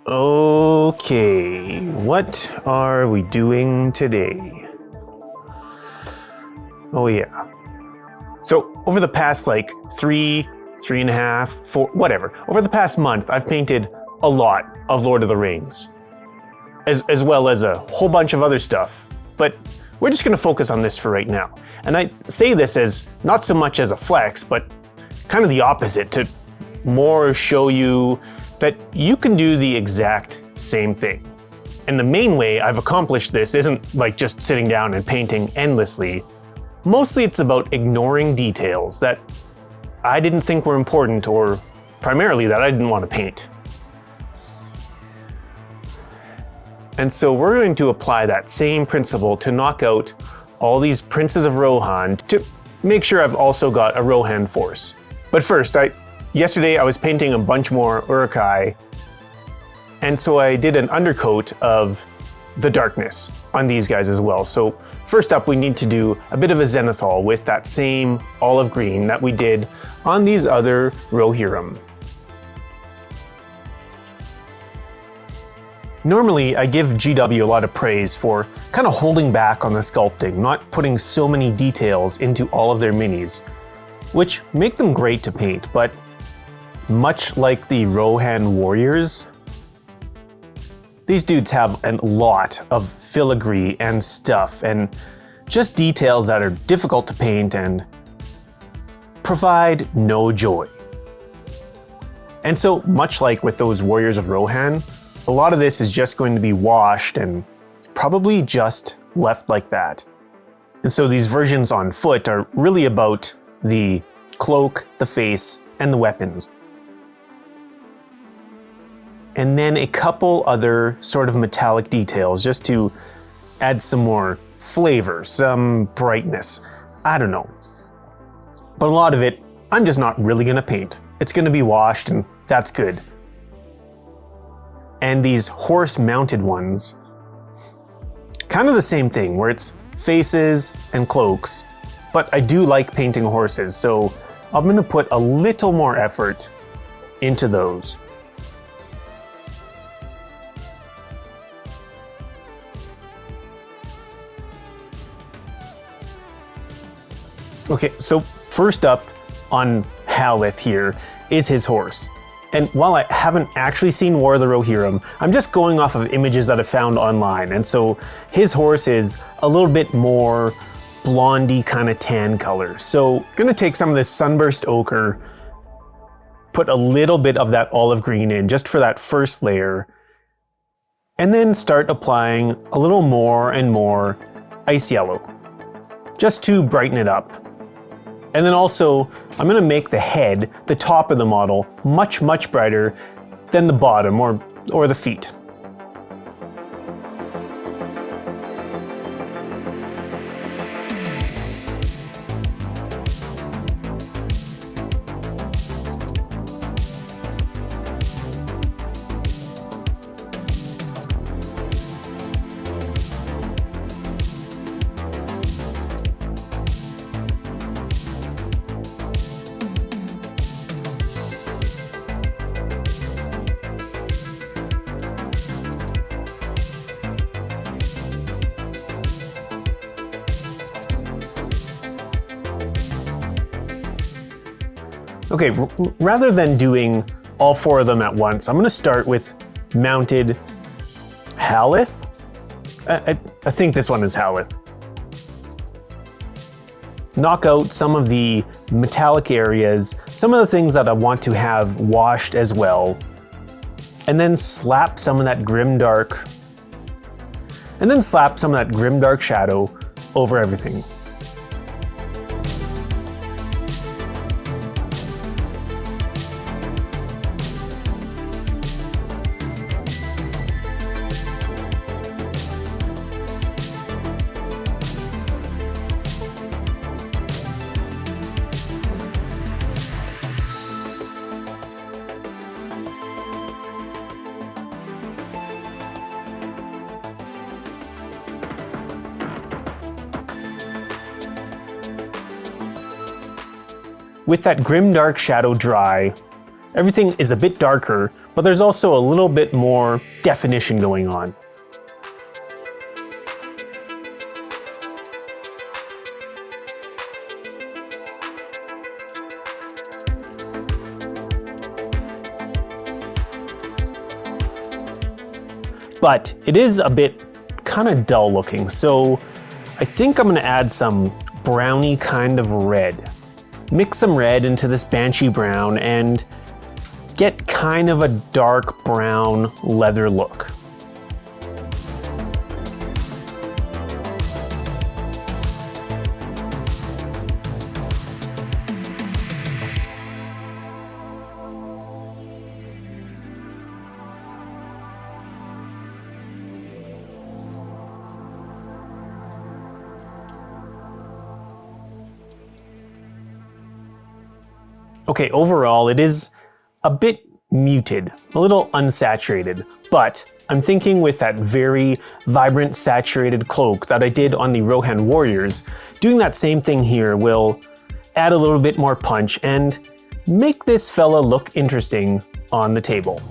Okay, what are we doing today? Oh yeah. So over the past three and a half, 4, whatever. Over the past month, I've painted a lot of Lord of the Rings, as well as a whole bunch of other stuff. But we're just gonna focus on this for right now. And I say this as not so much as a flex, but kind of the opposite, to more show you that you can do the exact same thing. And the main way I've accomplished this isn't like just sitting down and painting endlessly. Mostly it's about ignoring details that I didn't think were important, or primarily that I didn't want to paint. And so we're going to apply that same principle to knock out all these princes of Rohan to make sure I've also got a Rohan force. But first, yesterday I was painting a bunch more Uruk-hai, and so I did an undercoat of the darkness on these guys as well. So first up, we need to do a bit of a zenithal with that same olive green that we did on these other Rohirrim. Normally, I give GW a lot of praise for kind of holding back on the sculpting, not putting so many details into all of their minis, which make them great to paint, but much like the Rohan warriors, these dudes have a lot of filigree and stuff and just details that are difficult to paint and provide no joy. And so, much like with those warriors of Rohan, a lot of this is just going to be washed and probably just left like that. And so these versions on foot are really about the cloak, the face, and the weapons. And then a couple other sort of metallic details just to add some more flavor, some brightness. I don't know. But a lot of it, I'm just not really gonna paint. It's gonna be washed, and that's good. And these horse-mounted ones, kind of the same thing, where it's faces and cloaks, but I do like painting horses, so I'm gonna put a little more effort into those. Okay, so first up on Haleth here is his horse. And while I haven't actually seen War of the Rohirrim, I'm just going off of images that I found online. And so his horse is a little bit more blondie kind of tan color. So gonna take some of this sunburst ochre, put a little bit of that olive green in just for that first layer, and then start applying a little more and more ice yellow, just to brighten it up. And then also, I'm gonna make the head, the top of the model, much, much brighter than the bottom or the feet. Okay, rather than doing all 4 of them at once, I'm going to start with mounted Haleth. I think this one is Haleth. Knock out some of the metallic areas, some of the things that I want to have washed as well, and then slap some of that grimdark shadow over everything. With that grimdark shadow dry, Everything is a bit darker, but there's also a little bit more definition going on. But it is a bit kind of dull looking, so I think I'm going to add some browny kind of red. Mix some red into this Banshee brown and get kind of a dark brown leather look. Okay, overall it is a bit muted, a little unsaturated, but I'm thinking with that very vibrant saturated cloak that I did on the Rohan warriors, doing that same thing here will add a little bit more punch and make this fella look interesting on the table.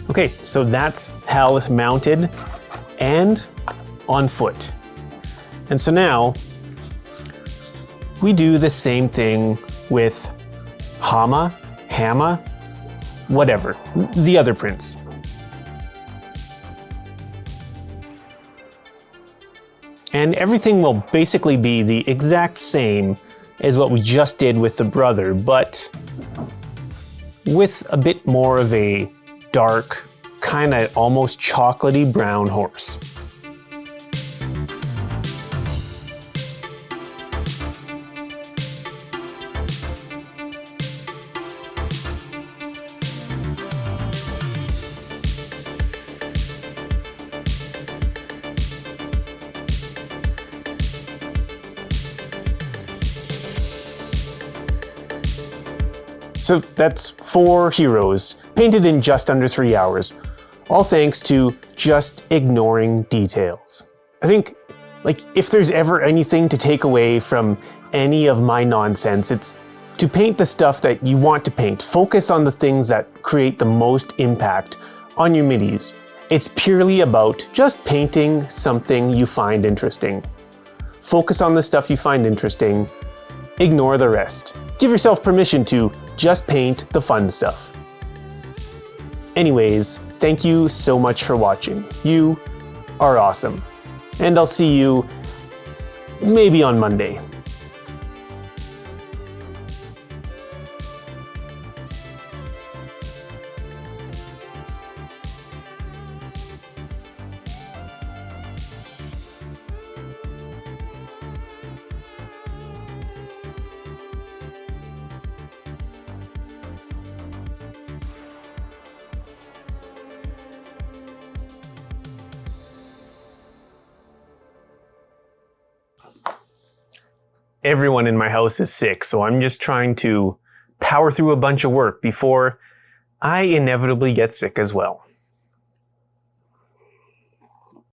Okay, so that's Haleth mounted and on foot. And so now we do the same thing with Hama, whatever, the other prince. And everything will basically be the exact same as what we just did with the brother, but with a bit more of a dark, kind of almost chocolatey brown horse. So that's 4 heroes, painted in just under 3 hours, all thanks to just ignoring details. I think, if there's ever anything to take away from any of my nonsense, it's to paint the stuff that you want to paint. Focus on the things that create the most impact on your middies. It's purely about just painting something you find interesting. Focus on the stuff you find interesting, ignore the rest. Give yourself permission to just paint the fun stuff. Anyways, thank you so much for watching. You are awesome. And I'll see you maybe on Monday. Everyone in my house is sick, so I'm just trying to power through a bunch of work before I inevitably get sick as well.